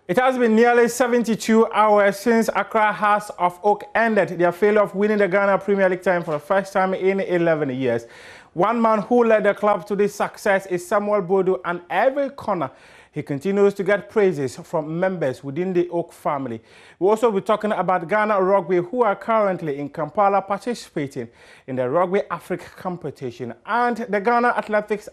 It has been nearly 72 hours since Accra Hearts of Oak ended their failure of winning the Ghana Premier League title for the first time in 11 years. One man who led the club to this success is Samuel Boadu, and every corner he continues to get praises from members within the Oak family. We'll also be talking about Ghana Rugby, who are currently in Kampala participating in the Rugby Africa competition, and the Ghana Athletics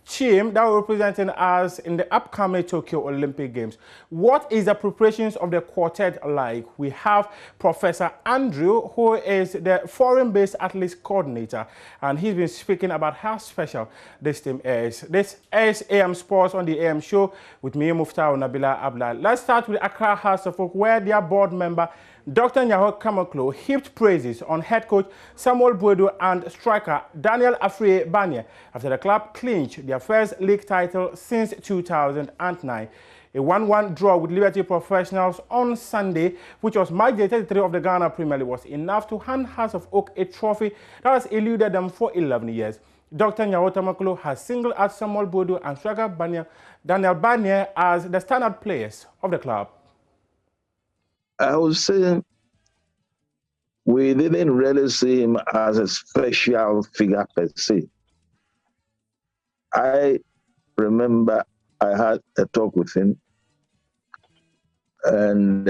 team that will representing us in the upcoming Tokyo Olympic Games. What is the preparations of the quartet like? We have Professor Andrew, who is the foreign-based athletes coordinator, and he's been speaking about how special this team is. This is AM Sports on the AM show with me, Muftau Nabila Abla. Let's start with Accra Hearts of Oak, where their board member, Dr. Nyaho Tamakloe, heaped praises on head coach Samuel Boadu and striker Daniel Banye after the club clinched their first league title since 2009. A 1-1 draw with Liberty Professionals on Sunday, which was match day 33 of the Ghana Premier League, was enough to hand Hearts of Oak a trophy that has eluded them for 11 years. Dr. Nyaho Tamakloe has singled out Samuel Boadu and striker Daniel Banye as the standout players of the club. I was saying we didn't really see him as a special figure per se. I remember I had a talk with him, and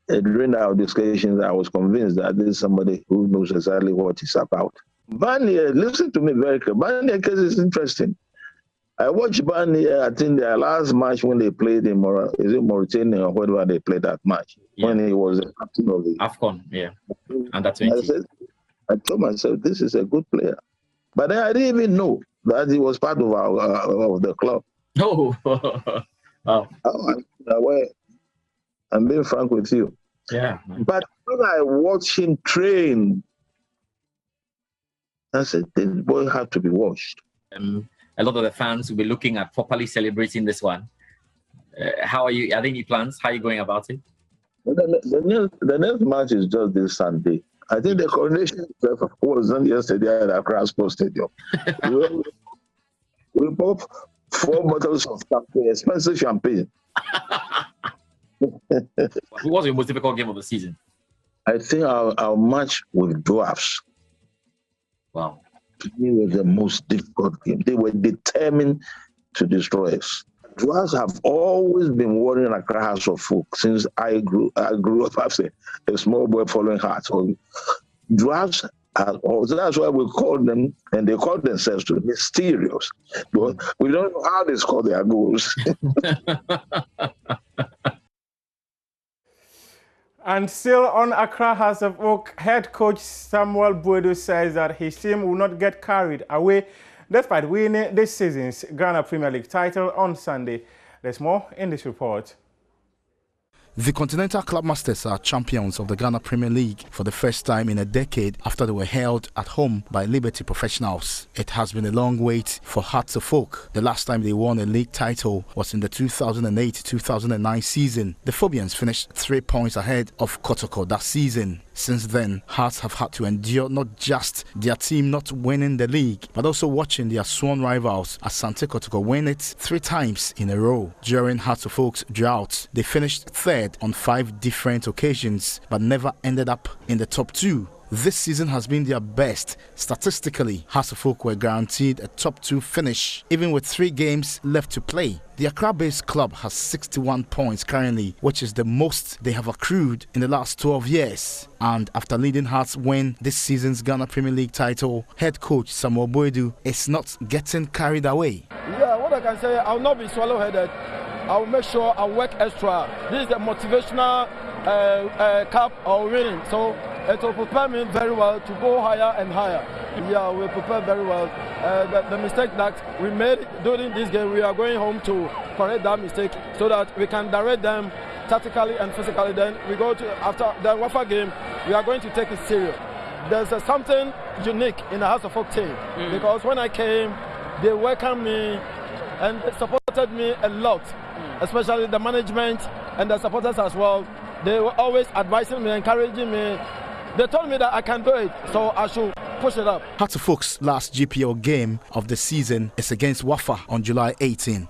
during our discussions, I was convinced that this is somebody who knows exactly what he's about. Banye, listen to me very clearly. Banye case is interesting. I watched Banye, I think their last match when they played in Mauritania or whatever they played that match, when he was the captain of the AFCON, under 20. I told myself, this is a good player. But then I didn't even know that he was part of of the club. Oh, wow. I'm being frank with you. Yeah. But when I watched him train, I said, this boy had to be washed. A lot of the fans will be looking at properly celebrating this one. How are you? Are there any plans? How are you going about it? The next match is just this Sunday. I think the coronation was done yesterday at Accra Sports Stadium. we popped 4 bottles of champagne, expensive champagne. Who was your most difficult game of the season? I think our match with Dwarfs. Wow. To me, was the most difficult game. They were determined to destroy us. Dwarfs have always been warring Accra Hearts of Oak since I grew up as a small boy following Hearts. So Dwarfs that's why we call them, and they call themselves to mysterious. But we don't know how they score their goals. And still on Accra Hearts of Oak, head coach Samuel Boadu says that his team will not get carried away despite winning this season's Ghana Premier League title on Sunday. There's more in this report. The Continental Club Masters are champions of the Ghana Premier League for the first time in a decade after they were held at home by Liberty Professionals. It has been a long wait for Hearts of Oak. The last time they won a league title was in the 2008-2009 season. The Phobians finished 3 points ahead of Kotoko that season. Since then, Hearts have had to endure not just their team not winning the league, but also watching their sworn rivals Asante Kotoko win it 3 times in a row. During Hearts of Oak's drought, they finished third on 5 different occasions, but never ended up in the top 2. This season has been their best. Statistically, Hearts of Oak were guaranteed a top 2 finish, even with 3 games left to play. The Accra-based club has 61 points currently, which is the most they have accrued in the last 12 years. And after leading Hearts win this season's Ghana Premier League title, head coach Samuel Boadu is not getting carried away. Yeah, what I can say, I'll not be swallow-headed. I'll make sure I work extra. This is a motivational cup or winning, so it will prepare me very well to go higher and higher. Yeah, we prepare very well. The mistake that we made during this game, we are going home to correct that mistake so that we can direct them tactically and physically. Then we go to, after the Wafa game, we are going to take it serious. There's something unique in the House of Oak team because when I came, they welcomed me and they supported me a lot, especially the management and the supporters as well. They were always advising me, encouraging me. They told me that I can do it, so I should push it up. Hearts of Oak's last GPL game of the season is against Wafa on July 18.